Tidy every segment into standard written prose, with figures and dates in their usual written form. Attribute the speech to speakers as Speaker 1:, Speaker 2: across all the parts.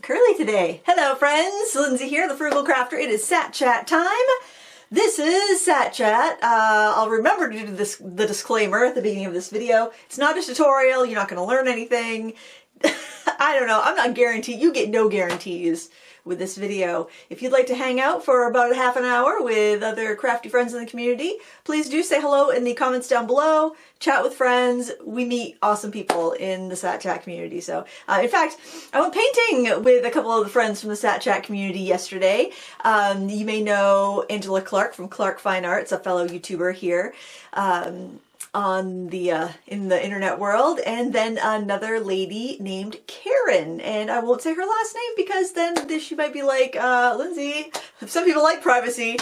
Speaker 1: curly today. Hello friends, Lindsay here, the Frugal Crafter. It is Sat Chat time. This is Sat Chat. I'll remember to do the disclaimer at the beginning of this video. It's not a tutorial, you're not going to learn anything. I don't know, I'm not guaranteed, you get no guarantees with this video. If you'd like to hang out for about a half an hour with other crafty friends in the community, please do say hello in the comments down below, chat with friends. We meet awesome people in the Sat Chat community. So in fact, I went painting with a couple of the friends from the Sat Chat community yesterday. You may know Angela Clark from Clark Fine Arts, a fellow YouTuber here. On the in the internet world, and then another lady named Karen, and I won't say her last name because then she might be like, Lindsay, some people like privacy.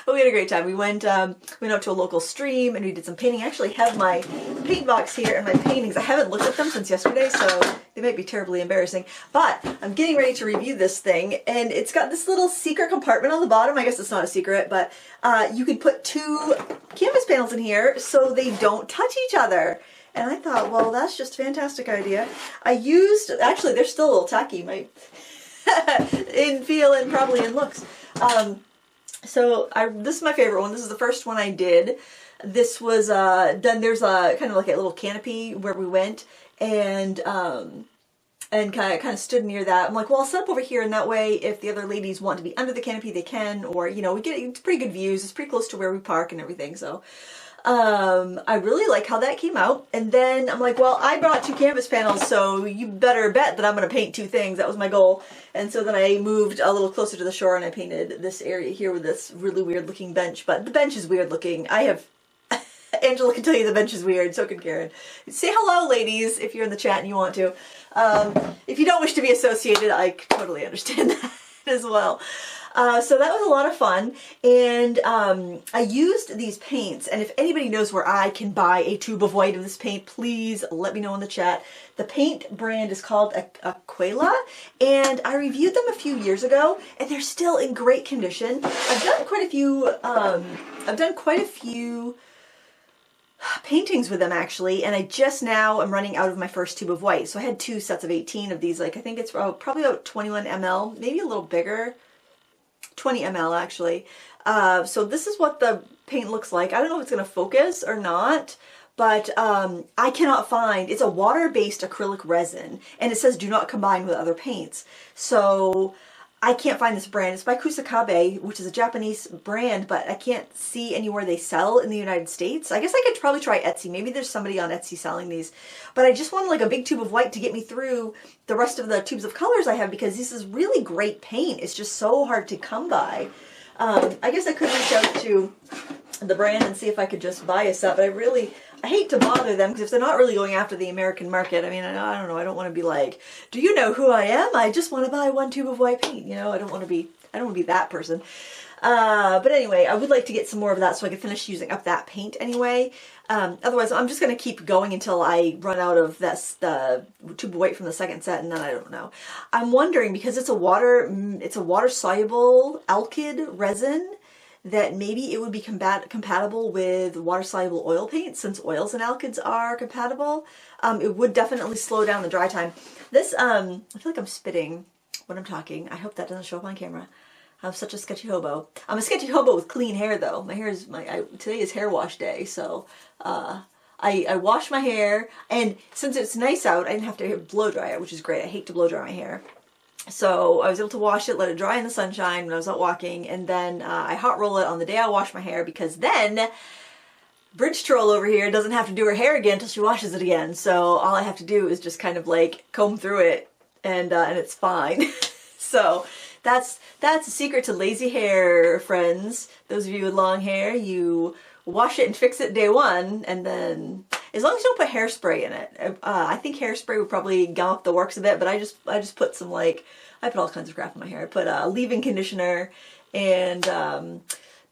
Speaker 1: But we had a great time. We went out to a local stream and we did some painting. I actually have my paint box here and my paintings. I haven't looked at them since yesterday, so they might be terribly embarrassing, but I'm getting ready to review this thing, and it's got this little secret compartment on the bottom. I guess it's not a secret, but you can put two canvas panels in here so they don't touch each other. And I thought, well, that's just a fantastic idea. I used, actually they're still a little tacky, in feel and probably in looks. This is my favorite one. This is the first one I did. This was done, there's a kind of like a little canopy where we went, and kind of stood near that. I'm like, well, I'll set up over here, and that way if the other ladies want to be under the canopy, they can, or, you know, we get it's pretty good views. It's pretty close to where we park and everything, so I really like how that came out. And then I'm like, well, I brought two canvas panels, so you better bet that I'm going to paint two things. That was my goal. And so then I moved a little closer to the shore and I painted this area here with this really weird looking bench, but the bench is weird looking. Angela can tell you the bench is weird, so can Karen. Say hello, ladies, if you're in the chat and you want to. If you don't wish to be associated, I totally understand that as well. So that was a lot of fun, and I used these paints, and if anybody knows where I can buy a tube of white of this paint, please let me know in the chat. The paint brand is called Aquila, and I reviewed them a few years ago, and they're still in great condition. I've done quite a few paintings with them actually, and I just now am running out of my first tube of white. So I had two sets of 18 of these, like I think it's probably about 21 ml, maybe a little bigger, 20 ml actually. So this is what the paint looks like. I don't know if it's going to focus or not, but I cannot find, it's a water-based acrylic resin, and it says do not combine with other paints. So I can't find this brand. It's by Kusakabe, which is a Japanese brand, but I can't see anywhere they sell in the United States. I guess I could probably try Etsy. Maybe there's somebody on Etsy selling these. But I just wanted like a big tube of white to get me through the rest of the tubes of colors I have, because this is really great paint. It's just so hard to come by. I guess I could reach out to the brand and see if I could just buy a set, but I hate to bother them, because if they're not really going after the American market, I mean, I don't know, I don't want to be like, do you know who I am? I just want to buy one tube of white paint, you know, I don't want to be that person. But anyway, I would like to get some more of that so I can finish using up that paint anyway. Otherwise, I'm just going to keep going until I run out of the tube of white from the second set, and then I don't know. I'm wondering, because it's a water-soluble alkyd resin, that maybe it would be compatible with water-soluble oil paint, since oils and alkyds are compatible. It would definitely slow down the dry time. This, I feel like I'm spitting when I'm talking. I hope that doesn't show up on camera. I'm such a sketchy hobo. I'm a sketchy hobo with clean hair, though. My hair is, today is hair wash day, so I wash my hair, and since it's nice out, I didn't have to blow dry it, which is great. I hate to blow dry my hair. So I was able to wash it, let it dry in the sunshine when I was out walking, and then I hot roll it on the day I wash my hair, because then Bridge Troll over here doesn't have to do her hair again until she washes it again. So all I have to do is just kind of like comb through it, and it's fine. So that's a secret to lazy hair, friends. Those of you with long hair, you wash it and fix it day one, and then as long as you don't put hairspray in it. I think hairspray would probably gum up the works a bit, but I just put some, like, I put all kinds of crap in my hair. I put leave-in conditioner and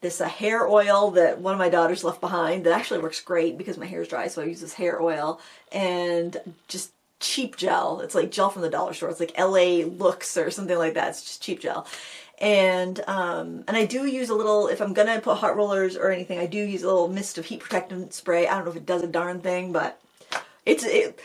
Speaker 1: this hair oil that one of my daughters left behind that actually works great because my hair is dry, so I use this hair oil, and just cheap gel. It's like gel from the dollar store. It's like LA Looks or something like that. It's just cheap gel. And I do use a little, if I'm gonna put hot rollers or anything, I do use a little mist of heat protectant spray. I don't know if it does a darn thing, but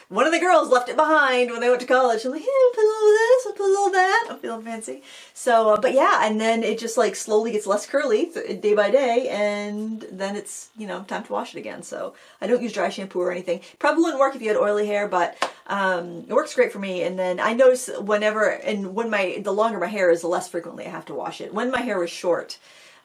Speaker 1: One of the girls left it behind when they went to college. I'm like, yeah, I'll put a little of this, I'll put a little of that. I'm feeling fancy. So, but yeah, and then it just like slowly gets less curly day by day, and then it's, you know, time to wash it again. So I don't use dry shampoo or anything. Probably wouldn't work if you had oily hair, but it works great for me. And then I notice when the longer my hair is, the less frequently I have to wash it. When my hair was short,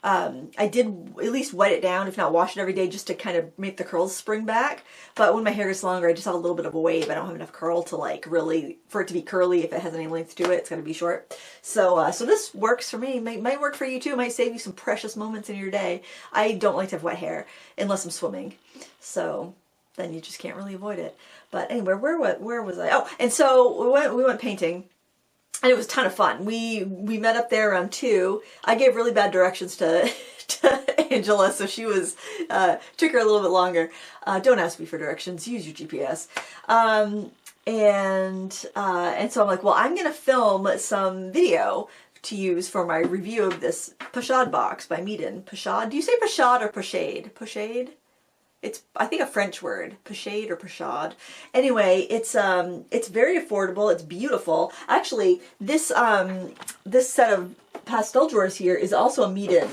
Speaker 1: I did at least wet it down, if not wash it every day, just to kind of make the curls spring back. But when my hair gets longer, I just have a little bit of a wave. I don't have enough curl to like really, for it to be curly. If it has any length to it, it's going to be short. So this works for me. Might work for you too. Might save you some precious moments in your day. I don't like to have wet hair unless I'm swimming. So then you just can't really avoid it. But anyway, where was I? Oh, and so we went painting. And it was a ton of fun. We met up there around 2. I gave really bad directions to Angela, so she was took her a little bit longer. Don't ask me for directions. Use your GPS. And so I'm like, well, I'm gonna film some video to use for my review of this pochade box by Meeden. Pochade? Do you say pochade or pochade? Pochade? It's, I think, a French word, pochade or pochade. Anyway, it's very affordable. It's beautiful. Actually, this set of pastel drawers here is also a Meeden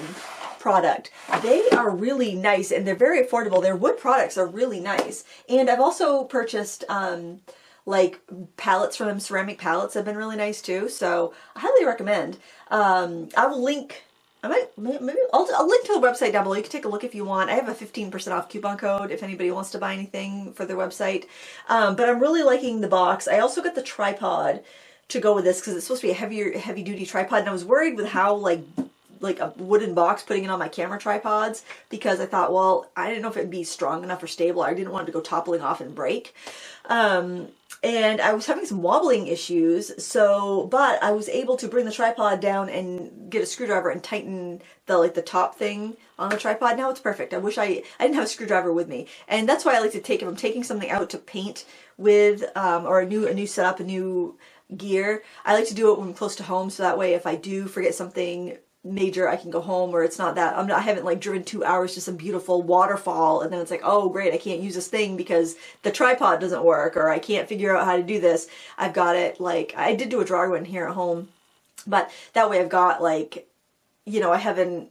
Speaker 1: product. They are really nice and they're very affordable. Their wood products are really nice. And I've also purchased like palettes from them. Ceramic palettes have been really nice too. So I highly recommend. I will link. Maybe I'll link to the website down below. You can take a look if you want. I have a 15% off coupon code if anybody wants to buy anything for their website. But I'm really liking the box. I also got the tripod to go with this because it's supposed to be a heavy duty tripod, and I was worried with how like a wooden box putting it on my camera tripods, because I thought, well, I didn't know if it'd be strong enough or stable. I didn't want it to go toppling off and break. And I was having some wobbling issues, but I was able to bring the tripod down and get a screwdriver and tighten the top thing on the tripod. Now it's perfect. I wish I didn't have a screwdriver with me. And that's why I like to take, if I'm taking something out to paint with, or a new setup, a new gear, I like to do it when I'm close to home, so that way if I do forget something major, I can go home where it's not that I haven't like driven 2 hours to some beautiful waterfall and then it's like, oh great, I can't use this thing because the tripod doesn't work, or I can't figure out how to do this. I've got it, like I did do a drawer one here at home, but that way I've got, like, you know, I haven't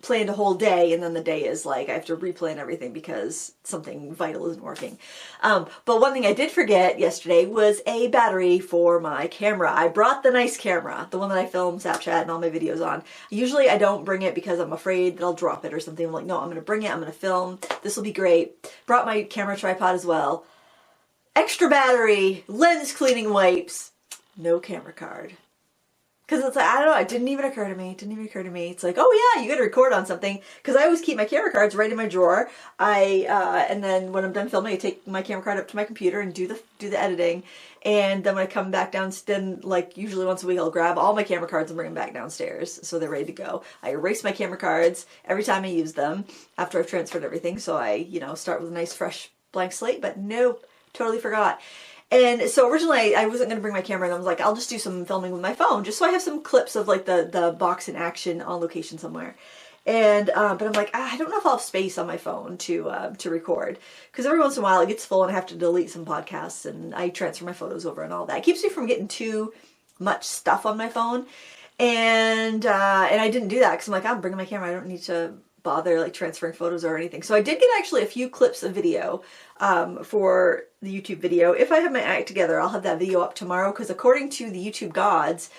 Speaker 1: planned a whole day and then the day is like I have to replan everything because something vital isn't working. But one thing I did forget yesterday was a battery for my camera. I brought the nice camera, the one that I film Snapchat and all my videos on. Usually I don't bring it because I'm afraid that I'll drop it or something. I'm like, no, I'm going to bring it. I'm going to film. This will be great. Brought my camera tripod as well. Extra battery, lens cleaning wipes, no camera card. Because it's like, I don't know, it didn't even occur to me. It's like, oh yeah, you gotta record on something. Because I always keep my camera cards right in my drawer. And then when I'm done filming, I take my camera card up to my computer and do the editing. And then when I come back down, then like usually once a week, I'll grab all my camera cards and bring them back downstairs so they're ready to go. I erase my camera cards every time I use them after I've transferred everything. So I, you know, start with a nice fresh blank slate, but nope, totally forgot. And so originally I wasn't going to bring my camera, and I was like, I'll just do some filming with my phone, just so I have some clips of like the box in action on location somewhere. And but I'm like, I don't know if I'll have space on my phone to record, because every once in a while it gets full and I have to delete some podcasts and I transfer my photos over and all that. It keeps me from getting too much stuff on my phone, and I didn't do that because I'm like, I'm bringing my camera. I don't need to bother like transferring photos or anything. So I did get actually a few clips of video for the YouTube video. If I have my act together, I'll have that video up tomorrow, because according to the YouTube gods,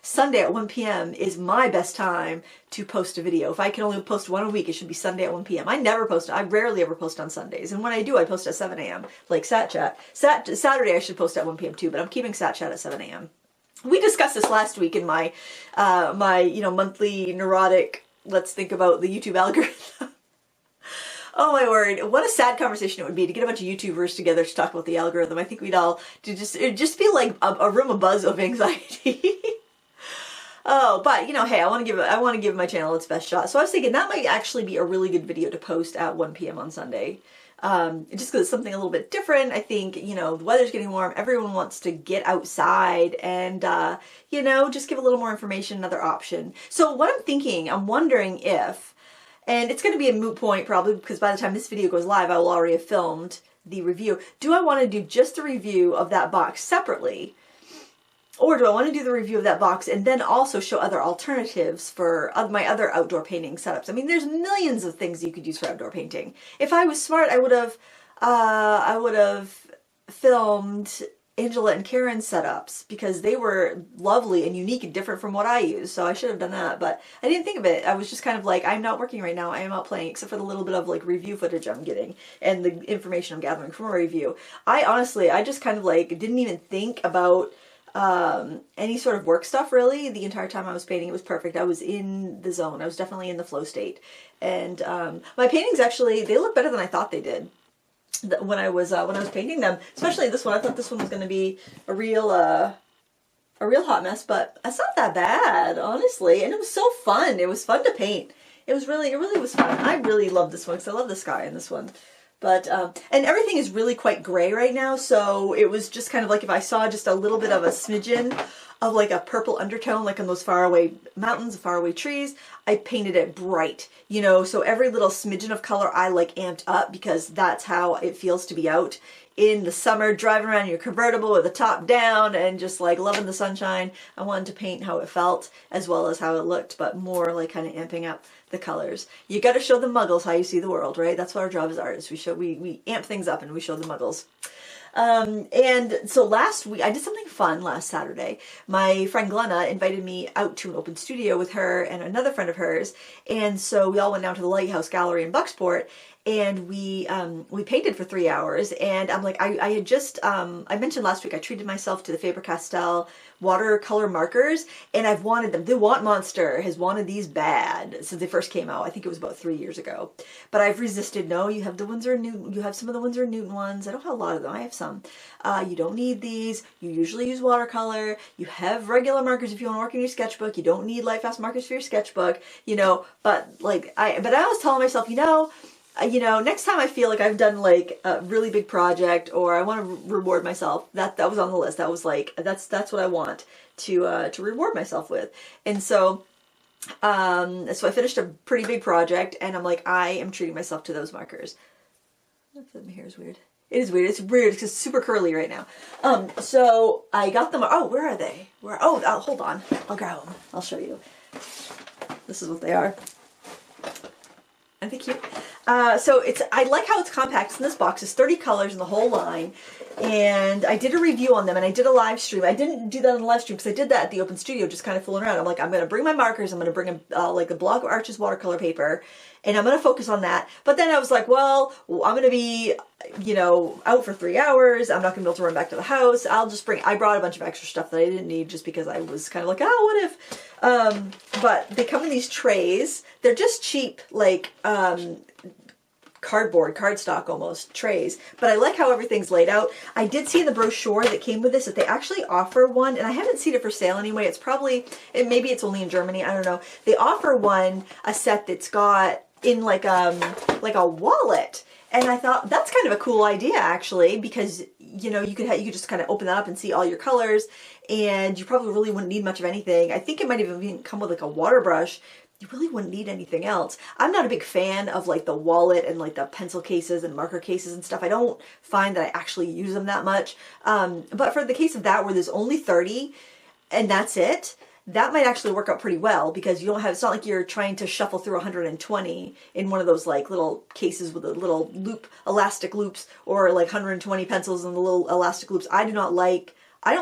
Speaker 1: Sunday at 1 p.m. is my best time to post a video. If I can only post one a week, it should be Sunday at 1 p.m. I rarely ever post on Sundays. And when I do, I post at 7 a.m. like Sat Chat. Saturday I should post at 1 p.m. too, but I'm keeping Sat Chat at 7 a.m. We discussed this last week in my monthly neurotic let's think about the YouTube algorithm. Oh my word, what a sad conversation it would be to get a bunch of YouTubers together to talk about the algorithm. I think we'd all it'd just feel like a room of buzz of anxiety. Oh, but you know, hey, I want to give my channel its best shot. So I was thinking that might actually be a really good video to post at 1 p.m. on Sunday. Just because it's something a little bit different. I think, you know, the weather's getting warm. Everyone wants to get outside and, you know, just give a little more information, another option. So what I'm wondering if, and it's going to be a moot point probably, because by the time this video goes live, I will already have filmed the review. Do I want to do just the review of that box separately? Or do I want to do the review of that box and then also show other alternatives for my other outdoor painting setups? I mean, there's millions of things you could use for outdoor painting. If I was smart, I would have filmed Angela and Karen's setups because they were lovely and unique and different from what I use. So I should have done that, but I didn't think of it. I was just kind of like, I'm not working right now. I am out playing, except for the little bit of like review footage I'm getting and the information I'm gathering from a review. I just kind of like didn't even think about any sort of work stuff really. The entire time I was painting, it was perfect. I was in the zone. I was definitely in the flow state. And my paintings actually, they look better than I thought they did when I was painting them. Especially this one. I thought this one was going to be a real hot mess, but it's not that bad, honestly. And it was so fun. It was fun to paint. It really was fun. I really love this one because I love the sky in this one. But, and everything is really quite gray right now, so it was just kind of like if I saw just a little bit of a smidgen of like a purple undertone, like in those faraway mountains, faraway trees, I painted it bright, you know, so every little smidgen of color I like amped up because that's how it feels to be out in the summer, driving around in your convertible with the top down and just like loving the sunshine. I wanted to paint how it felt as well as how it looked, but more like kind of amping up the colors. You got to show the muggles how you see the world, right? That's what our job as artists. We amp things up and we show the muggles. And so last week, I did something fun last Saturday. My friend Glenna invited me out to an open studio with her and another friend of hers. And so we all went down to the Lighthouse Gallery in Bucksport and we painted for 3 hours. And I'm like, I had just, I mentioned last week, I treated myself to the Faber-Castell watercolor markers, and I've wanted them. The Want Monster has wanted these bad since they first came out. I think it was about 3 years ago, but I've resisted. No, you have the Winsor Newton. You have some of the Winsor Newton ones. I don't have a lot of them. I have some. You don't need these. You usually use watercolor. You have regular markers if you want to work in your sketchbook. You don't need light fast markers for your sketchbook. You know, but like I was telling myself, you know, next time I feel like I've done like a really big project or I want to reward myself, that was on the list. That was like, that's what I want to reward myself with. And so I finished a pretty big project and I'm like, I am treating myself to those markers. I don't know if my hair is weird. It is weird. It's weird because it's super curly right now. So I got them. Oh, where are they? Hold on. I'll grab them. I'll show you. This is what they are. Aren't they cute? I like how it's compact. It's in this box. It's 30 colors in the whole line. And I did a review on them and I did a live stream. I didn't do that on the live stream because I did that at the open studio, just kind of fooling around. I'm like, I'm going to bring my markers. I'm going to bring like a block of Arches watercolor paper and I'm going to focus on that. But then I was like, well, I'm going to be, out for 3 hours. I'm not going to be able to run back to the house. I brought a bunch of extra stuff that I didn't need just because I was kind of like, oh, what if, but they come in these trays. They're just cheap, like, cardstock almost trays, but I like how everything's laid out. I did see in the brochure that came with this that they actually offer one, and I haven't seen it for sale anyway. Maybe it's only in Germany. I don't know. They offer a set that's got in like a wallet, and I thought that's kind of a cool idea actually because you could just kind of open that up and see all your colors, and you probably really wouldn't need much of anything. I think it might even come with like a water brush. You really wouldn't need anything else. I'm not a big fan of like the wallet and like the pencil cases and marker cases and stuff. I don't find that I actually use them that much. But for the case of that where there's only 30 and that's it, that might actually work out pretty well because it's not like you're trying to shuffle through 120 in one of those like little cases with a little elastic loops or like 120 pencils and the little elastic loops. I don't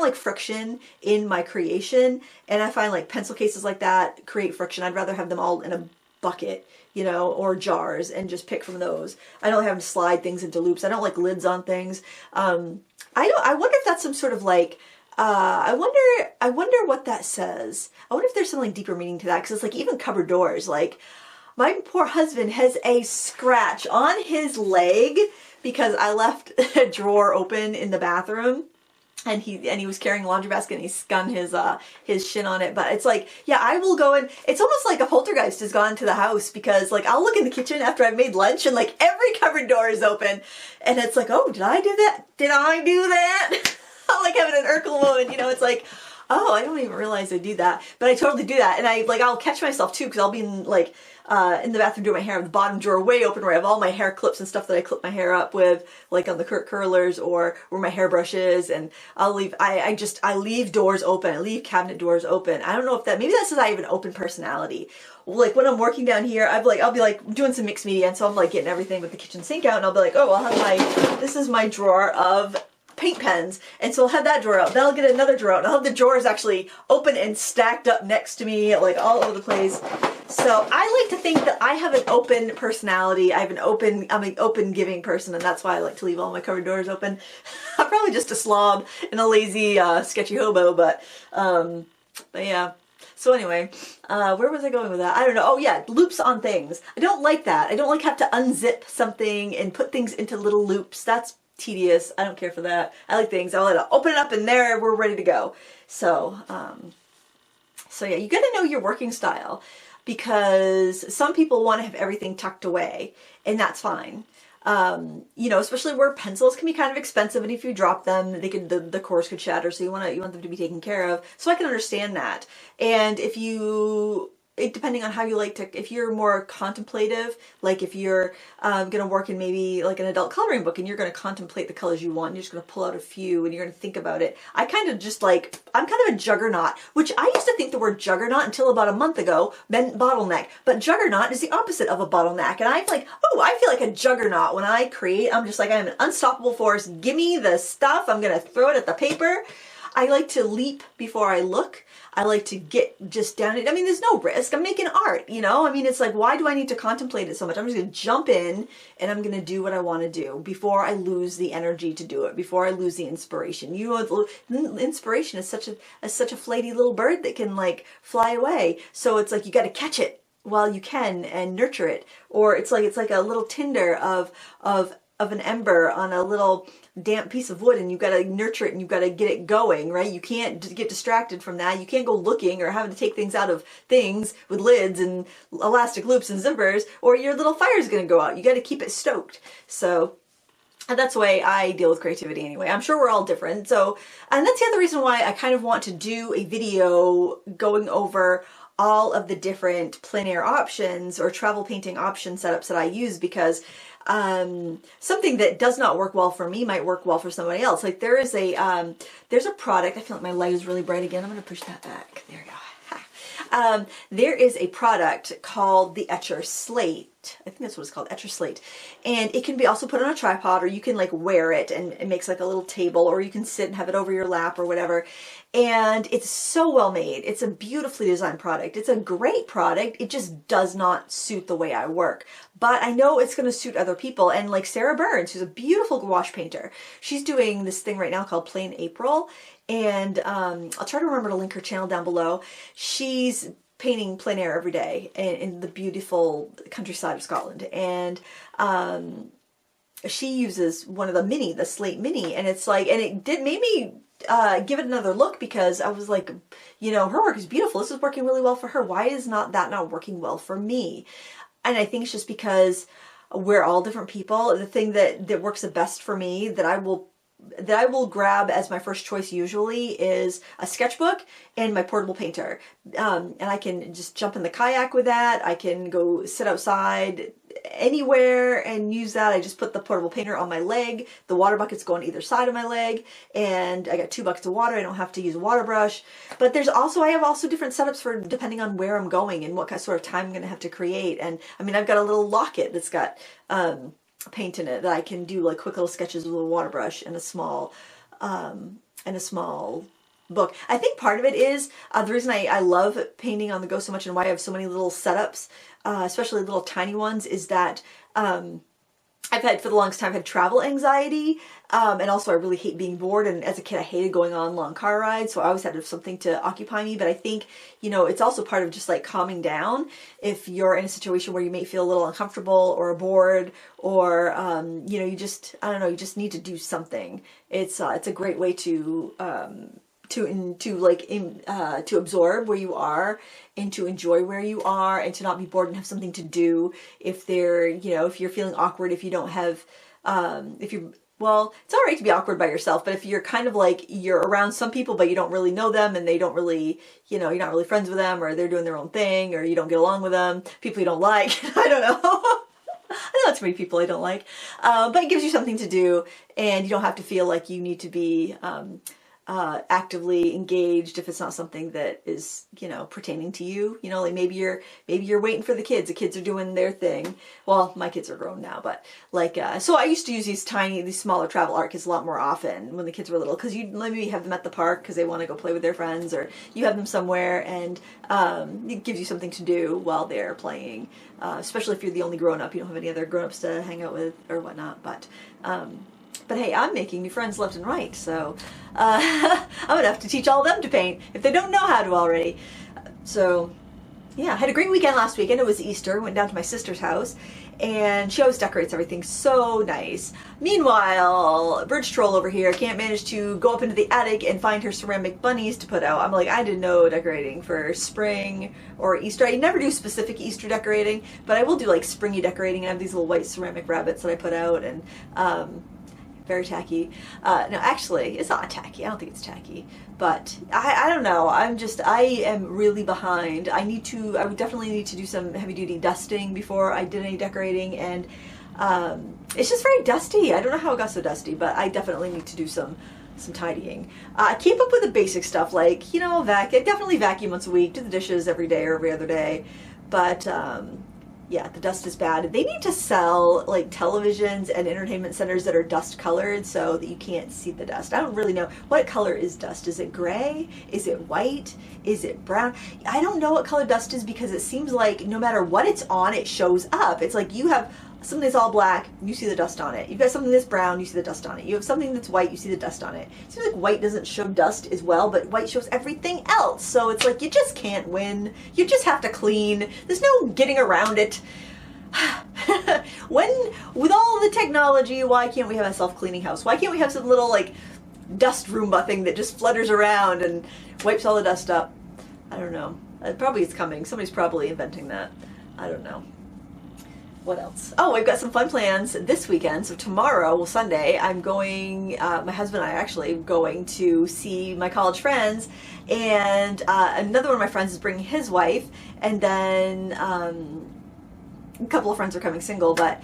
Speaker 1: like friction in my creation, and I find like pencil cases like that create friction. I'd rather have them all in a bucket, or jars and just pick from those. I don't have to slide things into loops. I don't like lids on things. I wonder if that's some sort of like, I wonder what that says. I wonder if there's some like deeper meaning to that, because it's like even cupboard doors, like my poor husband has a scratch on his leg because I left a drawer open in the bathroom. And he was carrying a laundry basket and he spun his shin on it. But it's like, yeah, I will go in. It's almost like a poltergeist has gone to the house because like I'll look in the kitchen after I've made lunch and like every cupboard door is open. And it's like, oh, did I do that? Did I do that? I'm like having an Urkel moment, it's like, Oh, I don't even realize I do that, but I totally do that, and I'll catch myself too, because I'll be in in the bathroom doing my hair, the bottom drawer way open where I have all my hair clips and stuff that I clip my hair up with, like on the curlers or where my hairbrush is, and I leave doors open, I leave cabinet doors open. I don't know if maybe that says I have an open personality. Like when I'm working down here, I'll be like doing some mixed media, and so I'm like getting everything with the kitchen sink out, and I'll be like, oh, this is my drawer of paint pens, and so I'll have that drawer out, then I'll get another drawer out, and I'll have the drawers actually open and stacked up next to me, like all over the place. So I like to think that I have an open personality. I'm an open giving person, and that's why I like to leave all my cupboard doors open. I'm probably just a slob and a lazy, sketchy hobo, but yeah. So anyway, where was I going with that? I don't know. Oh yeah, loops on things. I don't like that. I don't like have to unzip something and put things into little loops. That's tedious. I don't care for that. I like things. I'll let it open it up and there we're ready to go. So, so yeah, you got to know your working style, because some people want to have everything tucked away, and that's fine. You know, especially where pencils can be kind of expensive, and if you drop them, the cores could shatter. So you want them to be taken care of. So I can understand that. And depending on how you like to, if you're more contemplative, like if you're going to work in maybe like an adult coloring book and you're going to contemplate the colors you want, and you're just going to pull out a few and you're going to think about it. I'm kind of a juggernaut, which I used to think the word juggernaut until about a month ago meant bottleneck. But juggernaut is the opposite of a bottleneck. And I'm like, oh, I feel like a juggernaut when I create. I'm just like, I'm an unstoppable force. Give me the stuff. I'm going to throw it at the paper. I like to leap before I look. I like to get just down it. I mean, there's no risk. I'm making art, you know? I mean, it's like, why do I need to contemplate it so much? I'm just going to jump in and I'm going to do what I want to do before I lose the energy to do it, before I lose the inspiration. You know, inspiration is such a flighty little bird that can like fly away. So it's like, you got to catch it while you can and nurture it. Or it's like a little tinder of an ember on a little damp piece of wood, and you've got to nurture it and you've got to get it going, right? You can't get distracted from that. You can't go looking or having to take things out of things with lids and elastic loops and zippers, or your little fire's going to go out. You got to keep it stoked. So and that's the way I deal with creativity anyway. I'm sure we're all different. So, and that's the other reason why I kind of want to do a video going over all of the different plein air options or travel painting option setups that I use, because something that does not work well for me might work well for somebody else. Like there's a product, I feel like my light is really bright again. I'm going to push that back. There we go. There is a product called the Etcher Slate. I think that's what it's called, Etcher Slate. And it can be also put on a tripod, or you can like wear it and it makes like a little table, or you can sit and have it over your lap or whatever. And it's so well made. It's a beautifully designed product. It's a great product. It just does not suit the way I work. But I know it's going to suit other people. And like Sarah Burns, who's a beautiful gouache painter, she's doing this thing right now called Plein April. And I'll try to remember to link her channel down below. She's painting plein air every day in the beautiful countryside of Scotland. And she uses one of the Slate Mini. And it's like, and it made me give it another look, because I was like, you know, her work is beautiful. This is working really well for her. Why is that not working well for me? And I think it's just because we're all different people. The thing that works the best for me, that I will grab as my first choice usually, is a sketchbook and my portable painter. And I can just jump in the kayak with that. I can go sit outside anywhere and use that. I just put the portable painter on my leg. The water buckets go on either side of my leg, and I got 2 buckets of water. I don't have to use a water brush. But I have also different setups for depending on where I'm going and what kind of sort of time I'm going to have to create. And I mean, I've got a little locket that's got paint in it that I can do like quick little sketches with a water brush and a small book. I think part of it is the reason I love painting on the go so much, and why I have so many little setups, especially little tiny ones, is that I've had, for the longest time, I've had travel anxiety, and also I really hate being bored, and as a kid I hated going on long car rides, so I always had to have something to occupy me. But I think, you know, it's also part of just like calming down if you're in a situation where you may feel a little uncomfortable or bored, or you know, you just, I don't know, you just need to do something. It's a great way to absorb where you are, and to enjoy where you are, and to not be bored and have something to do. If you're feeling awkward, if you don't have, if you're well, it's all right to be awkward by yourself, but if you're kind of like, you're around some people, but you don't really know them and they don't really, you know, you're not really friends with them, or they're doing their own thing, or you don't get along with them, people you don't like, I don't know. I know too many people I don't like, but it gives you something to do, and you don't have to feel like you need to be actively engaged if it's not something that is, you know, pertaining to you. You know, like maybe you're waiting for the kids. The kids are doing their thing. Well, my kids are grown now, but like, so I used to use these smaller travel art kits a lot more often when the kids were little, because you maybe have them at the park because they want to go play with their friends, or you have them somewhere, and it gives you something to do while they're playing, especially if you're the only grown-up, you don't have any other grown-ups to hang out with or whatnot. But hey, I'm making new friends left and right, so I'm gonna have to teach all of them to paint if they don't know how to already. So yeah, I had a great weekend last weekend. It was Easter. Went down to my sister's house, and she always decorates everything so nice. Meanwhile, Bridge Troll over here can't manage to go up into the attic and find her ceramic bunnies to put out. I'm like, I did no decorating for spring or Easter. I never do specific Easter decorating, but I will do like springy decorating. I have these little white ceramic rabbits that I put out, and very tacky. No, actually, it's not tacky. I don't think it's tacky. But I don't know. I am really behind. I would definitely need to do some heavy duty dusting before I did any decorating, and it's just very dusty. I don't know how it got so dusty, but I definitely need to do some tidying. I keep up with the basic stuff, like, you know, I definitely vacuum once a week, do the dishes every day or every other day, but yeah, the dust is bad. They need to sell like televisions and entertainment centers that are dust colored so that you can't see the dust. I don't really know. What color is dust? Is it gray? Is it white? Is it brown? I don't know what color dust is, because it seems like no matter what it's on, it shows up. It's like you have something that's all black, you see the dust on it. You've got something that's brown, you see the dust on it. You have something that's white, you see the dust on it. It seems like white doesn't show dust as well, but white shows everything else. So it's like you just can't win. You just have to clean. There's no getting around it. With all the technology, why can't we have a self-cleaning house? Why can't we have some little like dust Roomba thing that just flutters around and wipes all the dust up? I don't know. Probably it's coming. Somebody's probably inventing that. I don't know. What else? Oh, I've got some fun plans this weekend. So tomorrow, well, Sunday, I'm going, my husband and I are actually going to see my college friends, and another one of my friends is bringing his wife, and then a couple of friends are coming single, but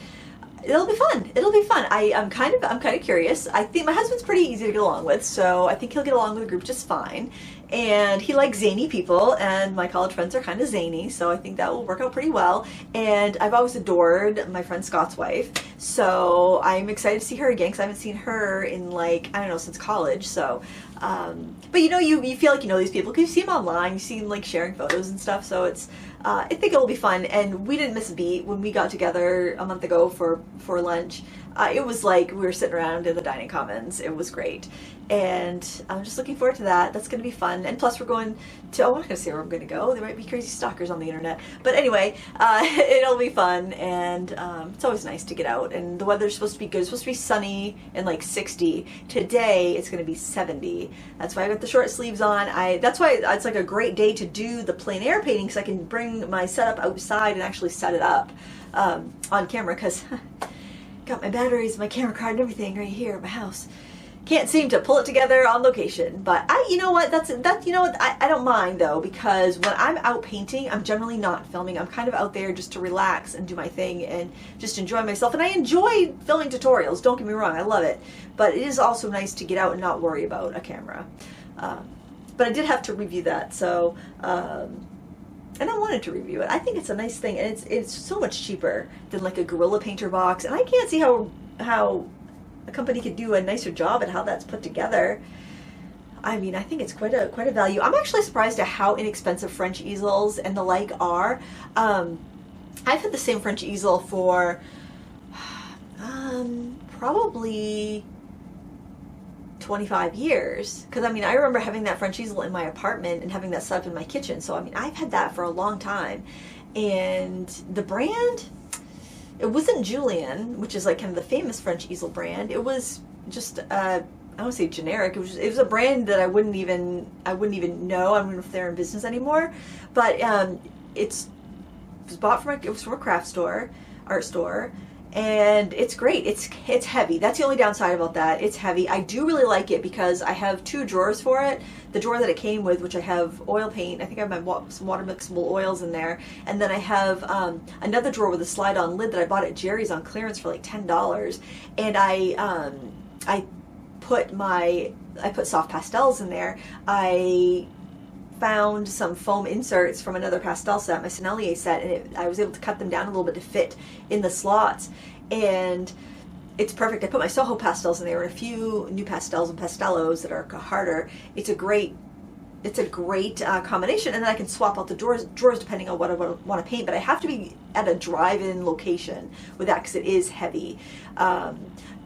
Speaker 1: it'll be fun. It'll be fun. I'm kind of curious. I think my husband's pretty easy to get along with, so I think he'll get along with the group just fine. And he likes zany people, and my college friends are kind of zany, so I think that will work out pretty well. And I've always adored my friend Scott's wife, so I'm excited to see her again, because I haven't seen her in like, I don't know, since college. So but you know, you feel like you know these people because you see them online, you see them like sharing photos and stuff, so it's I think it'll be fun. And we didn't miss a beat when we got together a month ago for lunch. It was like we were sitting around in the dining commons. It was great, and I'm just looking forward to that. That's going to be fun. And plus, we're going to, oh, I'm not going to say where I'm going to go. There might be crazy stalkers on the internet, but anyway, it'll be fun. And it's always nice to get out. And the weather's supposed to be good. It's supposed to be sunny and like 60. Today it's going to be 70. That's why I got the short sleeves on. That's why it's like a great day to do the plein air painting, because I can bring my setup outside and actually set it up on camera, because got my batteries, my camera card, and everything right here at my house. Can't seem to pull it together on location, but you know what? You know what? I don't mind though, because when I'm out painting, I'm generally not filming. I'm kind of out there just to relax and do my thing and just enjoy myself. And I enjoy filming tutorials. Don't get me wrong, I love it. But it is also nice to get out and not worry about a camera. But I did have to review that, so. And I wanted to review it. I think it's a nice thing, and it's so much cheaper than like a Gorilla Painter box, and I can't see how a company could do a nicer job at how that's put together. I mean, I think it's quite a value. I'm actually surprised at how inexpensive French easels and the like are. I've had the same French easel for probably 25 years, because I mean, I remember having that French easel in my apartment and having that set up in my kitchen, so I mean, I've had that for a long time. And the brand, it wasn't Julian, which is like kind of the famous French easel brand. It was just I don't want to say generic. It was a brand that I wouldn't even know. I don't know if they're in business anymore, but it was bought from it was from a craft store, art store. and it's great. It's heavy. That's the only downside about that. It's heavy. I do really like it because I have 2 drawers for it. The drawer that it came with, which I have oil paint. I think I have some water mixable oils in there, and then I have another drawer with a slide-on lid that I bought at Jerry's on clearance for like $10, and I put soft pastels in there. I found some foam inserts from another pastel set, my Sennelier set, and I was able to cut them down a little bit to fit in the slots, and it's perfect. I put my Soho pastels in there and a few new pastels and pastellos that are harder. It's a great combination, and then I can swap out the drawers depending on what I want to paint, but I have to be at a drive-in location with that because it is heavy.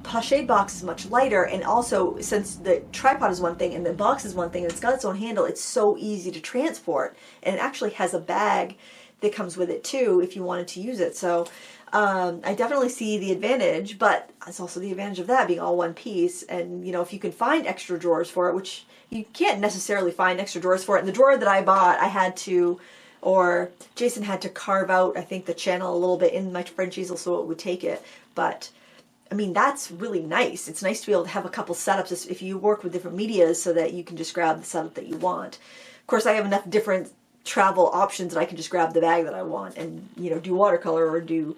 Speaker 1: Pochade box is much lighter, and also since the tripod is one thing and the box is one thing and it's got its own handle, it's so easy to transport, and it actually has a bag that comes with it too if you wanted to use it. So I definitely see the advantage, but it's also the advantage of that being all one piece, and you know, if you can find extra drawers for it, which you can't necessarily find extra drawers for it. In the drawer that I bought, I had to, or Jason had to carve out, I think, the channel a little bit in my French easel so it would take it, but I mean, that's really nice. It's nice to be able to have a couple setups if you work with different medias so that you can just grab the setup that you want. Of course, I have enough different travel options that I can just grab the bag that I want and, you know, do watercolor or do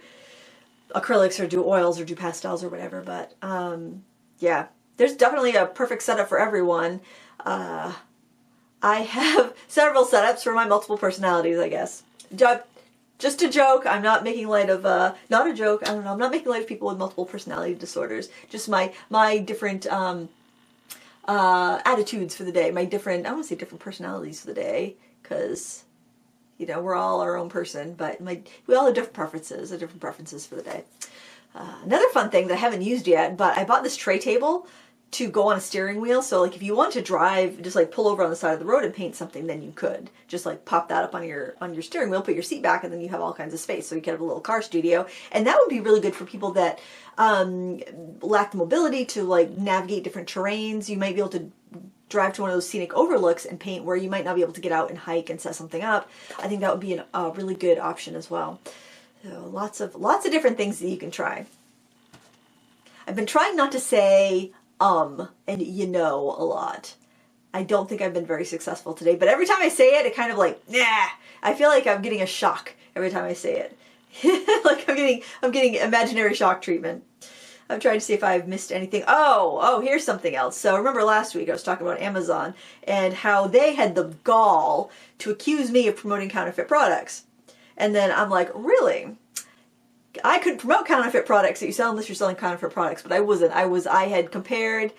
Speaker 1: acrylics or do oils or do pastels or whatever. But yeah, there's definitely a perfect setup for everyone. I have several setups for my multiple personalities, I guess. Just a joke. I'm not making light of, not a joke. I don't know. I'm not making light of people with multiple personality disorders. Just my different attitudes for the day. My different, I don't want to say different personalities for the day, because, you know, we're all our own person, but we all have different preferences for the day. Another fun thing that I haven't used yet, but I bought this tray table to go on a steering wheel. So like if you want to drive, just like pull over on the side of the road and paint something, then you could just like pop that up on your steering wheel, put your seat back, and then you have all kinds of space. So you can have a little car studio, and that would be really good for people that lack the mobility to like navigate different terrains. You might be able to drive to one of those scenic overlooks and paint where you might not be able to get out and hike and set something up. I think that would be a really good option as well. So lots of different things that you can try. I've been trying not to say and you know a lot. I don't think I've been very successful today, but every time I say it, it kind of like, nah, I feel like I'm getting a shock every time I say it. Like I'm getting imaginary shock treatment. I'm trying to see if I've missed anything. Oh, here's something else. So remember last week I was talking about Amazon and how they had the gall to accuse me of promoting counterfeit products. And then I'm like, really? I could promote counterfeit products that you sell unless you're selling counterfeit products, but I wasn't. I had compared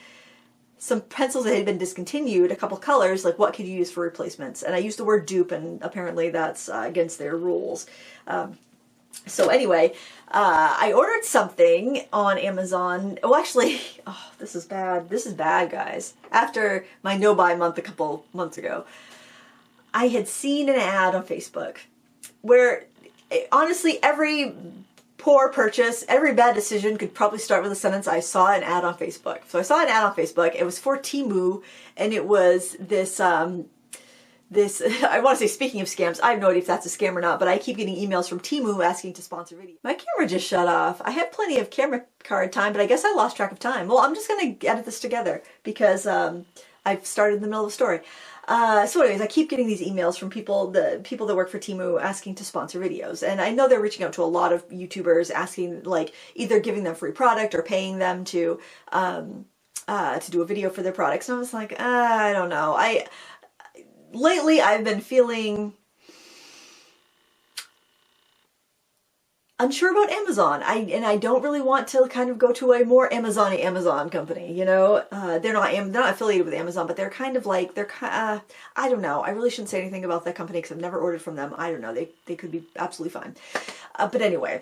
Speaker 1: some pencils that had been discontinued, a couple colors, like what could you use for replacements? And I used the word dupe, and apparently that's against their rules. So anyway, I ordered something on Amazon. Oh, actually, this is bad. This is bad, guys. After my no-buy month a couple months ago, I had seen an ad on Facebook where, honestly, every poor purchase, every bad decision could probably start with a sentence, I saw an ad on Facebook. So I saw an ad on Facebook. It was for Temu, and it was this, I want to say, speaking of scams, I have no idea if that's a scam or not, but I keep getting emails from Temu asking to sponsor videos. My camera just shut off. I have plenty of camera card time, but I guess I lost track of time. Well, I'm just going to edit this together because I've started in the middle of the story. So anyways, I keep getting these emails from the people that work for Temu asking to sponsor videos. And I know they're reaching out to a lot of YouTubers asking, like, either giving them free product or paying them to do a video for their products. And I was like, I don't know. Lately I've been feeling unsure about Amazon. I don't really want to kind of go to a more Amazon company, you know. They're not affiliated with Amazon, but they're kind of like, I don't know. I really shouldn't say anything about that company because I've never ordered from them. I don't know. They could be absolutely fine. But anyway,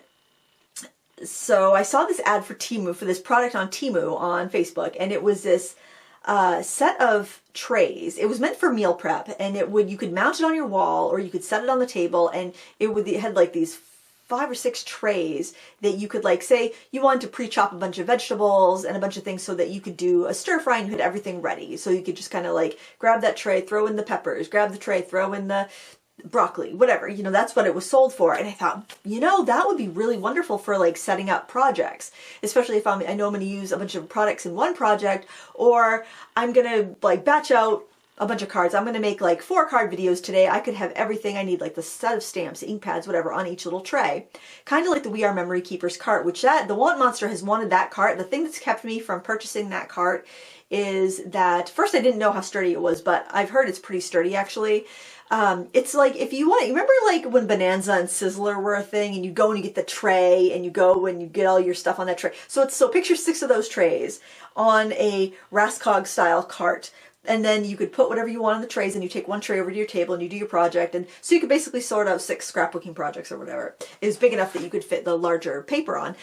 Speaker 1: so I saw this ad for Temu, for this product on Temu on Facebook, and it was this set of trays. It was meant for meal prep, and you could mount it on your wall or you could set it on the table, and it had like these 5 or 6 trays that you could, like, say you wanted to pre-chop a bunch of vegetables and a bunch of things so that you could do a stir fry and you had everything ready. So you could just kind of like grab that tray, throw in the peppers, grab the tray, throw in the broccoli, whatever, you know, that's what it was sold for. And I thought, you know, that would be really wonderful for like setting up projects, especially if I know I'm going to use a bunch of products in one project, or I'm going to like batch out a bunch of cards. I'm going to make like 4 card videos today. I could have everything I need, like the set of stamps, ink pads, whatever, on each little tray. Kind of like the We Are Memory Keepers cart, which the Want Monster has wanted that cart. The thing that's kept me from purchasing that cart is that, first, I didn't know how sturdy it was, but I've heard it's pretty sturdy actually. It's like, if you want, you remember like when Bonanza and Sizzler were a thing, and you go and you get the tray, and you go and you get all your stuff on that tray. So picture 6 of those trays on a Raskog style cart. And then you could put whatever you want on the trays, and you take one tray over to your table and you do your project. And so you could basically sort out 6 scrapbooking projects or whatever. It was big enough that you could fit the larger paper on.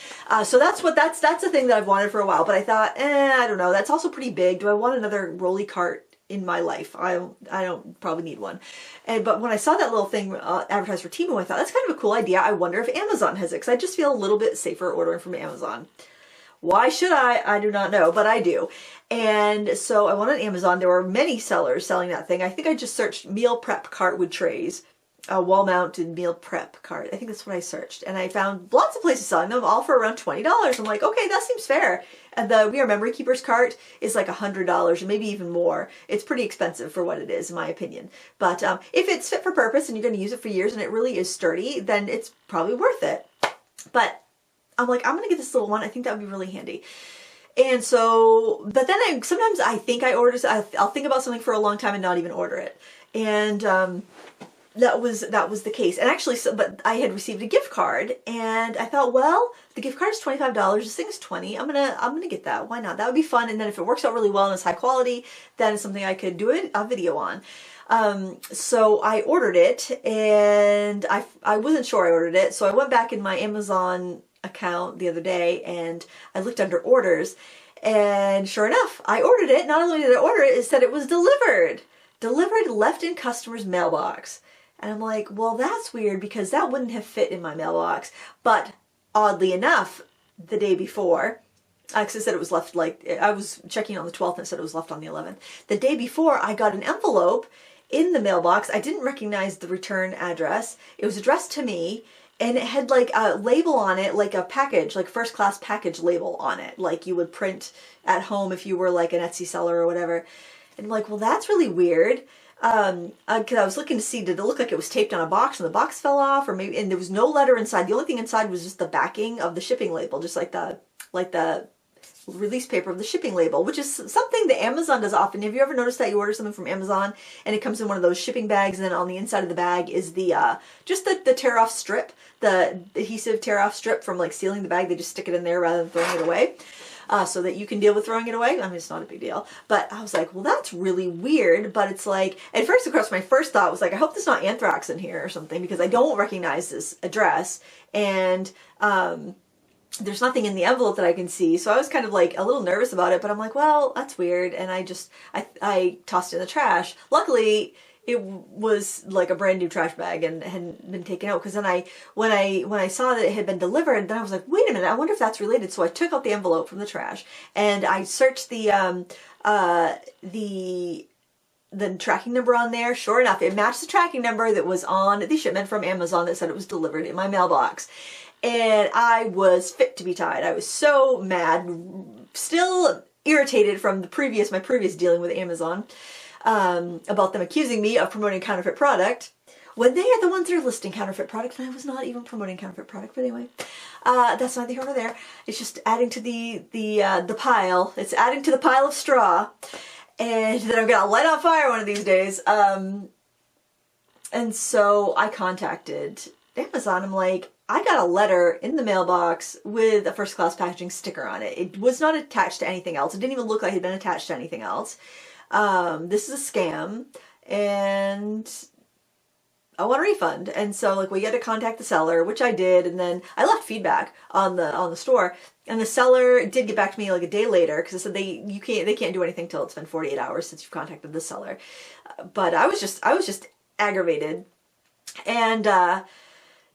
Speaker 1: So that's a thing that I've wanted for a while. But I thought, I don't know. That's also pretty big. Do I want another rolly cart in my life? I don't probably need one. But when I saw that little thing advertised for Temu, I thought, that's kind of a cool idea. I wonder if Amazon has it, because I just feel a little bit safer ordering from Amazon. Why should I? I do not know, but I do. And so I went on Amazon. There were many sellers selling that thing. I think I just searched meal prep cart with trays, wall-mounted meal prep cart. I think that's what I searched. And I found lots of places selling them, all for around $20. I'm like, okay, that seems fair. And the We Are Memory Keepers cart is like $100 or maybe even more. It's pretty expensive for what it is, in my opinion. But if it's fit for purpose and you're going to use it for years and it really is sturdy, then it's probably worth it. But I'm like, I'm going to get this little one. I think that would be really handy. And so, but then sometimes I think I'll think about something for a long time and not even order it. And that was the case. And actually, but I had received a gift card, and I thought, well, the gift card is $25. This thing is $20. I'm gonna get that. Why not? That would be fun. And then if it works out really well and it's high quality, then it's something I could do a video on. So I ordered it, and I wasn't sure I ordered it. So I went back in my Amazon account the other day and I looked under orders, and sure enough, I ordered it. Not only did I order it, it said it was delivered, left in customer's mailbox. And I'm like, well, that's weird, because that wouldn't have fit in my mailbox. But oddly enough, the day before, because it said it was left, like, I was checking on the 12th and it said it was left on the 11th. The day before, I got an envelope in the mailbox. I didn't recognize the return address. It was addressed to me, and it had like a label on it, like a package, like first class package label on it, like you would print at home if you were like an Etsy seller or whatever. And I'm like, well, that's really weird. Because I was looking to see, did it look like it was taped on a box and the box fell off, or maybe, and there was no letter inside. The only thing inside was just the backing of the shipping label, just like the release paper of the shipping label, which is something that Amazon does often. Have you ever noticed that you order something from Amazon and it comes in one of those shipping bags, and then on the inside of the bag is the just the tear off strip, the adhesive tear off strip from like sealing the bag. They just stick it in there rather than throwing it away, so that you can deal with throwing it away. I mean, it's not a big deal, but I was like, well, that's really weird. But it's like, at first, of course, my first thought was like, I hope there's not anthrax in here or something, because I don't recognize this address, and there's nothing in the envelope that I can see. So I was kind of like a little nervous about it, but I'm like, well, that's weird. And I tossed it in the trash. Luckily, it was like a brand new trash bag and hadn't been taken out. Because then when I saw that it had been delivered, then I was like, wait a minute, I wonder if that's related. So I took out the envelope from the trash and I searched the tracking number on there. Sure enough, it matched the tracking number that was on the shipment from Amazon that said it was delivered in my mailbox. And I was fit to be tied. I was so mad, still irritated from my previous dealing with Amazon, about them accusing me of promoting counterfeit product, when they are the ones that are listing counterfeit product, and I was not even promoting counterfeit product. But anyway, that's neither here nor there. It's just adding to the pile. It's adding to the pile of straw, and that I'm gonna light on fire one of these days. And so I contacted Amazon. I'm like, I got a letter in the mailbox with a first class packaging sticker on it. It was not attached to anything else. It didn't even look like it had been attached to anything else. This is a scam, and I want a refund. And so like, we had to contact the seller, which I did, and then I left feedback on the store, and the seller did get back to me like a day later, because they said they can't do anything till it's been 48 hours since you've contacted the seller. But I was just aggravated, and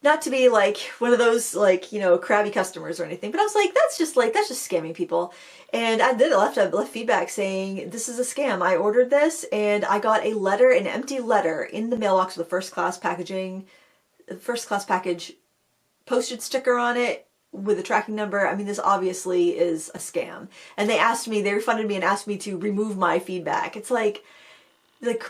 Speaker 1: not to be like one of those like, you know, crabby customers or anything, but I was like, that's just scamming people. And I left feedback saying, this is a scam. I ordered this and I got a letter, an empty letter in the mailbox with a first class package postage sticker on it with a tracking number. I mean, this obviously is a scam. And they refunded me and asked me to remove my feedback. It's like,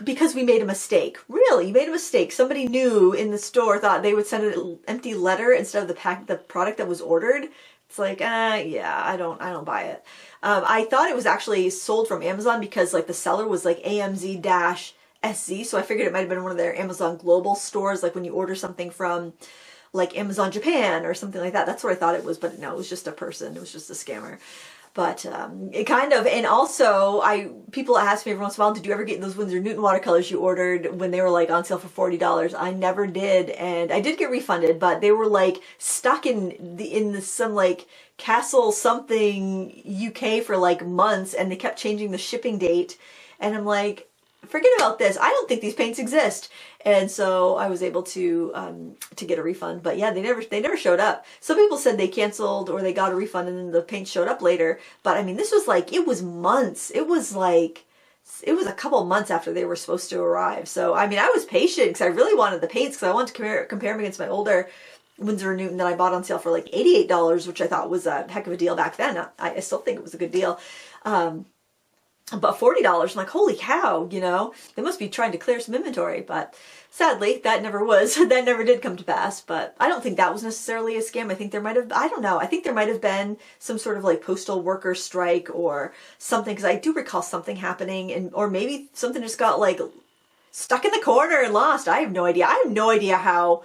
Speaker 1: because we made a mistake. Really, you made a mistake. Somebody new in the store thought they would send an empty letter instead of the product that was ordered. It's like, yeah, I don't buy it. I thought it was actually sold from Amazon because like the seller was like AMZ-SZ, so I figured it might have been one of their Amazon global stores, like when you order something from like Amazon Japan or something like that. That's what I thought it was, but no, it was just a person. It was just a scammer. But it kind of, and also people ask me every once in a while, did you ever get those Winsor Newton watercolors you ordered when they were like on sale for $40? I never did, and I did get refunded, but they were like stuck in some like Castle something UK for like months, and they kept changing the shipping date, and I'm like, forget about this. I don't think these paints exist. And so I was able to get a refund. But yeah, they never showed up. Some people said they canceled or they got a refund and then the paint showed up later. But I mean, this was like, it was months. It was a couple months after they were supposed to arrive. So I mean, I was patient because I really wanted the paints because I wanted to compare them against my older Winsor & Newton that I bought on sale for like $88, which I thought was a heck of a deal back then. I still think it was a good deal. But $40, I'm like, holy cow, you know, they must be trying to clear some inventory. But sadly, that never did come to pass. But I don't think that was necessarily a scam. I think there might have, I don't know, I think there might have been some sort of like postal worker strike or something, because I do recall something happening, or maybe something just got like stuck in the corner and lost. I have no idea. I have no idea how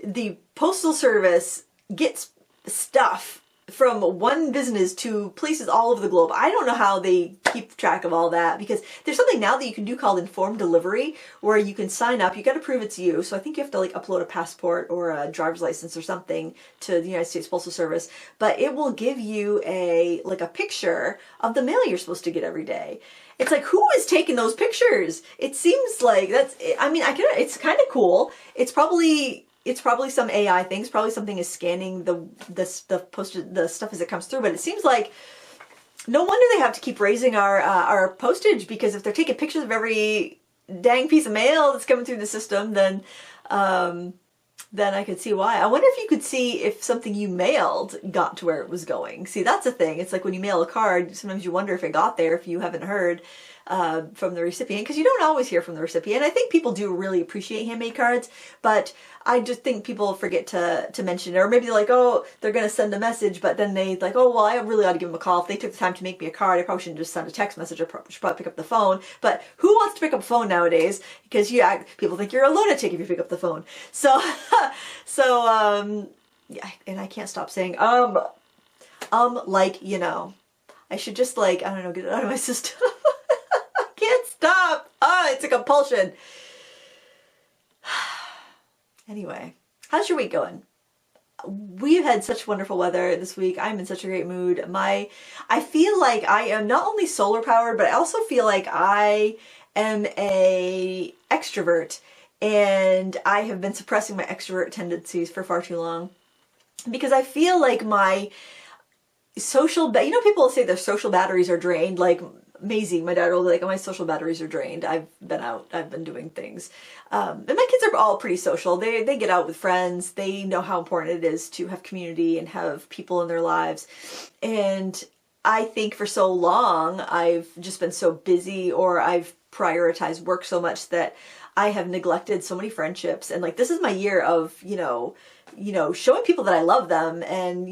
Speaker 1: the postal service gets stuff from one business to places all over the globe. I don't know how they keep track of all that, because there's something now that you can do called informed delivery, where you can sign up. You got to prove it's you. So I think you have to like upload a passport or a driver's license or something to the United States Postal Service, but it will give you a picture of the mail you're supposed to get every day. It's like, who is taking those pictures? It seems like it's kind of cool. It's probably some AI things. Probably something is scanning the stuff as it comes through. But it seems like no wonder they have to keep raising our postage, because if they're taking pictures of every dang piece of mail that's coming through the system, then I could see why. I wonder if you could see if something you mailed got to where it was going. See, that's a thing. It's like when you mail a card, sometimes you wonder if it got there if you haven't heard from the recipient, because you don't always hear from the recipient. I think people do really appreciate handmade cards, but I just think people forget to mention it, or maybe like, oh, they're going to send a message, but then they like, oh, well, I really ought to give them a call. If they took the time to make me a card, I probably shouldn't just send a text message. I should probably pick up the phone. But who wants to pick up a phone nowadays? Because people think you're a lunatic if you pick up the phone. So, yeah, and I can't stop saying, like, you know, I should just like, I don't know, get it out of my system. I can't stop. It's a compulsion. Anyway, how's your week going? We've had such wonderful weather this week. I'm in such a great mood. I feel like I am not only solar powered, but I also feel like I am a extrovert, and I have been suppressing my extrovert tendencies for far too long, because I feel like my people say their social batteries are drained. Like Maisie, my daughter, will be like, oh, my social batteries are drained. I've been out. I've been doing things. And my kids are all pretty social. They get out with friends. They know how important it is to have community and have people in their lives. And I think for so long, I've just been so busy, or I've prioritized work so much that I have neglected so many friendships. And like, this is my year of, showing people that I love them, and,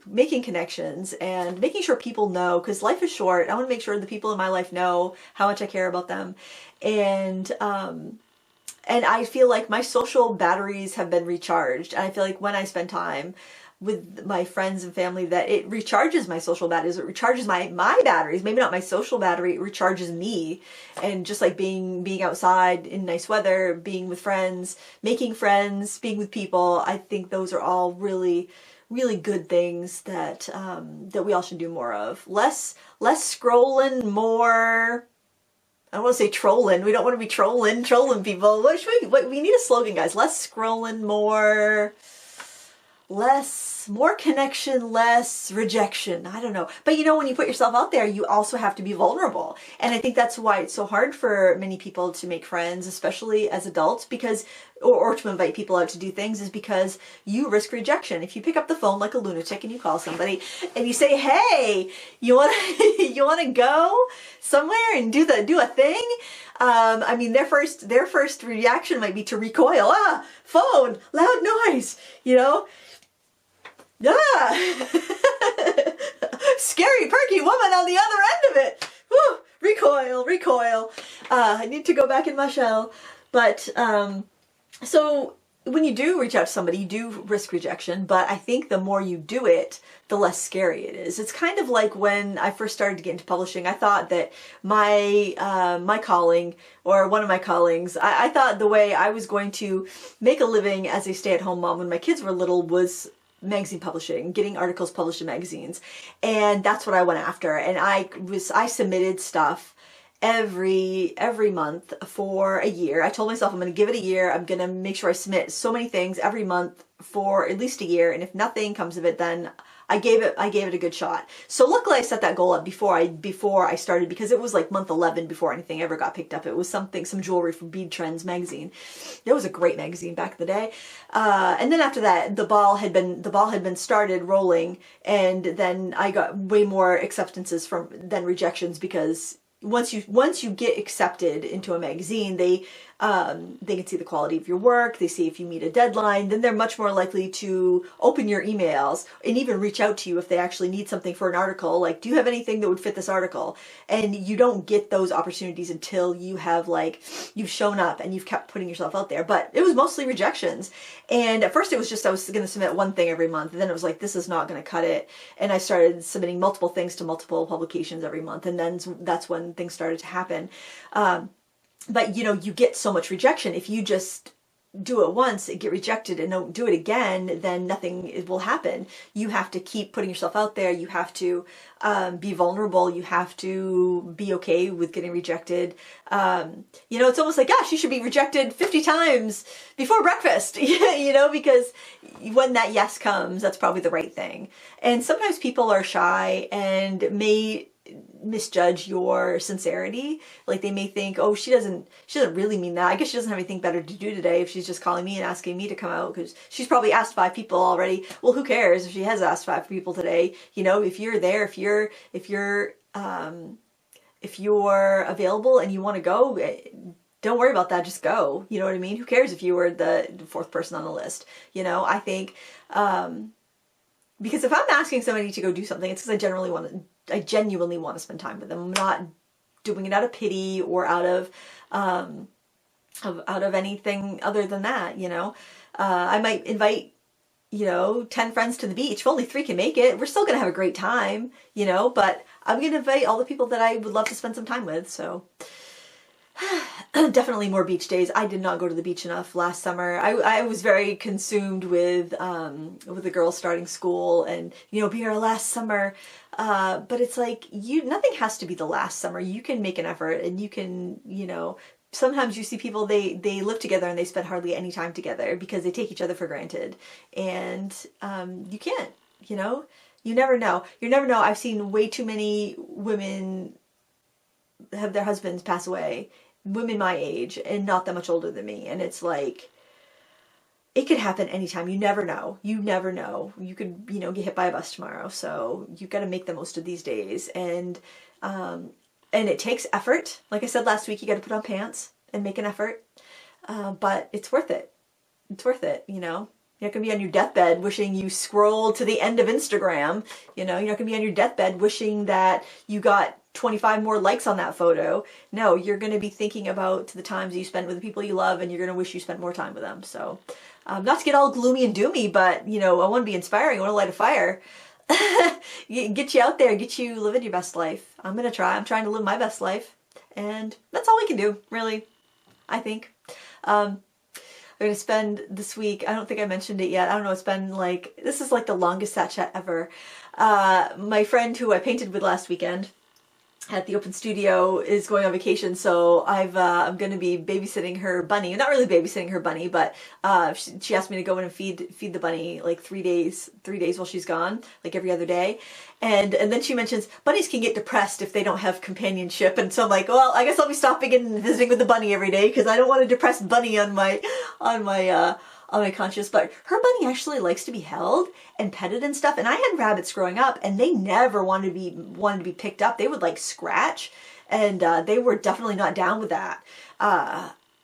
Speaker 1: making connections and making sure people know, because life is short. I want to make sure the people in my life know how much I care about them. And I feel like my social batteries have been recharged. And I feel like when I spend time with my friends and family, that it recharges my social batteries. It recharges my batteries. Maybe not my social battery. It recharges me. And just like being outside in nice weather, being with friends, making friends, being with people, I think those are all really, really good things that we all should do more of. Less scrolling, more I don't want to say trolling. We don't want to be trolling people. We need a slogan, guys. Less scrolling, more connection, less rejection. I don't know. But you know, when you put yourself out there, you also have to be vulnerable. And I think that's why it's so hard for many people to make friends, especially as adults, because, or to invite people out to do things, is because you risk rejection. If you pick up the phone like a lunatic and you call somebody and you say, hey, you want you want to go somewhere and do a thing? I mean, their first reaction might be to recoil. Ah, phone, loud noise, you know? Yeah. Scary, perky woman on the other end of it. Whew. Recoil. I need to go back in my shell. But, so when you do reach out to somebody, you do risk rejection, but I think the more you do it, the less scary it is. It's kind of like when I first started to get into publishing, I thought that my calling, or one of my callings, I thought the way I was going to make a living as a stay-at-home mom when my kids were little was magazine publishing, getting articles published in magazines. And that's what I went after. And I submitted stuff every month for a year. I told myself I'm going to give it a year. I'm going to make sure I submit so many things every month for at least a year. And if nothing comes of it, then I gave it a good shot. So luckily I set that goal up before I started, because it was like month 11 before anything ever got picked up. It was some jewelry from Bead Trends magazine. It was a great magazine back in the day. And then after that, the ball had been started rolling, and then I got way more acceptances than rejections, because once you get accepted into a magazine, they can see the quality of your work, they see if you meet a deadline, then they're much more likely to open your emails and even reach out to you if they actually need something for an article, like, do you have anything that would fit this article? And you don't get those opportunities until you've shown up and you've kept putting yourself out there. But it was mostly rejections. And at first it was just, I was going to submit one thing every month, and then it was like, this is not going to cut it. And I started submitting multiple things to multiple publications every month, and then that's when things started to happen. But you know, you get so much rejection. If you just do it once, get rejected, and don't do it again, then nothing will happen. You have to keep putting yourself out there. You have to be vulnerable. You have to be okay with getting rejected. You know, it's almost like, gosh, you should be rejected 50 times before breakfast, you know, because when that yes comes, that's probably the right thing. And sometimes people are shy and may misjudge your sincerity. Like, they may think, oh, she doesn't really mean that. I guess she doesn't have anything better to do today if she's just calling me and asking me to come out, because she's probably asked 5 people already. Well, who cares if she has asked 5 people today? You know, if you're there, if you're available and you want to go, don't worry about that. Just go. You know what I mean? Who cares if you were the 4th person on the list? You know, I think, because if I'm asking somebody to go do something, it's because I genuinely want to spend time with them. I'm not doing it out of pity or out of anything other than that, you know. I might invite, 10 friends to the beach. If only 3 can make it, we're still going to have a great time, but I'm going to invite all the people that I would love to spend some time with, so... Definitely more beach days. I did not go to the beach enough last summer. I was very consumed with the girls starting school and, being our last summer. But it's like, nothing has to be the last summer. You can make an effort, and you can, sometimes you see people, they live together and they spend hardly any time together because they take each other for granted. And you can't, you never know. You never know. I've seen way too many women have their husbands pass away, women my age and not that much older than me, and it's like, it could happen anytime. You never know. You could get hit by a bus tomorrow, so you've got to make the most of these days. And it takes effort. Like I said last week, you got to put on pants and make an effort, but it's worth it. You're not going to be on your deathbed wishing you scrolled to the end of Instagram. You're not going to be on your deathbed wishing that you got 25 more likes on that photo. No, you're going to be thinking about the times you spent with the people you love, and you're going to wish you spent more time with them. So, not to get all gloomy and doomy, but, I want to be inspiring. I want to light a fire. Get you out there, get you living your best life. I'm trying to live my best life. And that's all we can do, really, I think. I'm going to spend this week, I don't think I mentioned it yet, I don't know, this is like the longest sat chat ever. My friend who I painted with last weekend, at the open studio is going on vacation, so I'm going to be babysitting her bunny. Not really babysitting her bunny, but she asked me to go in and feed the bunny like 3 days while she's gone, like every other day. And then she mentions bunnies can get depressed if they don't have companionship, and so I'm like, well, I guess I'll be stopping and visiting with the bunny every day because I don't want a depressed bunny on my conscience. But her bunny actually likes to be held and petted and stuff. And I had rabbits growing up, and they never wanted to be picked up. They would like scratch, and they were definitely not down with that.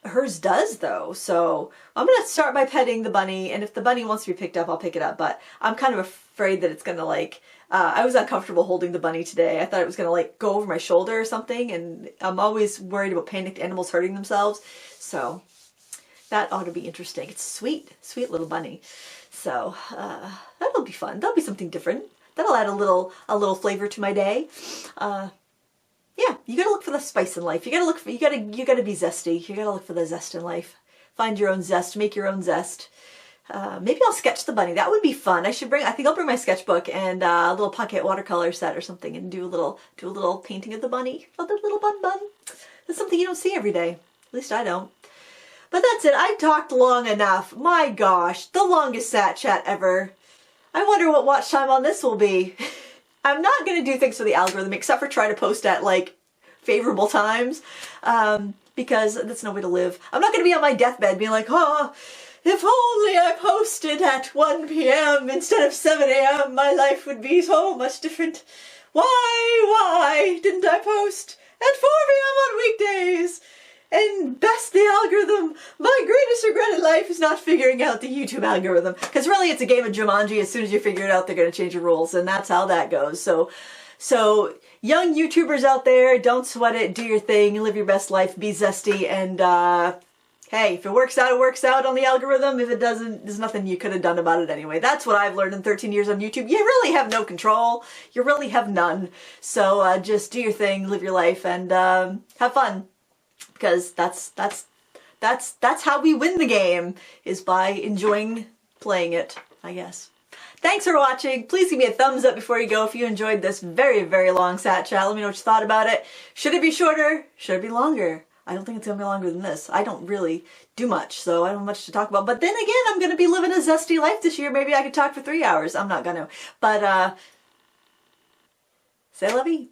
Speaker 1: Hers does though, so I'm gonna start by petting the bunny, and if the bunny wants to be picked up, I'll pick it up. But I'm kind of afraid that it's gonna like. I was uncomfortable holding the bunny today. I thought it was gonna like go over my shoulder or something, and I'm always worried about panicked animals hurting themselves. So that ought to be interesting. It's sweet, sweet little bunny. So that'll be fun. That'll be something different. That'll add a little flavor to my day. Yeah, you gotta look for the spice in life. You gotta be zesty. You gotta look for the zest in life. Find your own zest. Make your own zest. Maybe I'll sketch the bunny. That would be fun. I think I'll bring my sketchbook and a little pocket watercolor set or something and do a little painting of the bunny. Of the little bun. That's something you don't see every day. At least I don't. But that's it. I talked long enough. My gosh, the longest Sat Chat ever. I wonder what watch time on this will be. I'm not going to do things for the algorithm except for try to post at like favorable times because that's no way to live. I'm not going to be on my deathbed being like, oh, if only I posted at 1 p.m. instead of 7 a.m. my life would be so much different. Why didn't I post at 4 p.m. on weekdays? And best the algorithm. My greatest regret in life is not figuring out the YouTube algorithm. Because really it's a game of Jumanji. As soon as you figure it out, they're going to change the rules. And that's how that goes. So young YouTubers out there, don't sweat it. Do your thing. Live your best life. Be zesty. And hey, if it works out, it works out on the algorithm. If it doesn't, there's nothing you could have done about it anyway. That's what I've learned in 13 years on YouTube. You really have no control. You really have none. So just do your thing. Live your life. And have fun. Because that's how we win the game, is by enjoying playing it, I guess. Thanks for watching. Please give me a thumbs up before you go if you enjoyed this very, very long Sat Chat. Let me know what you thought about it. Should it be shorter? Should it be longer? I don't think it's going to be longer than this. I don't really do much, so I don't have much to talk about. But then again, I'm going to be living a zesty life this year. Maybe I could talk for 3 hours. I'm not going to. But, c'est la vie.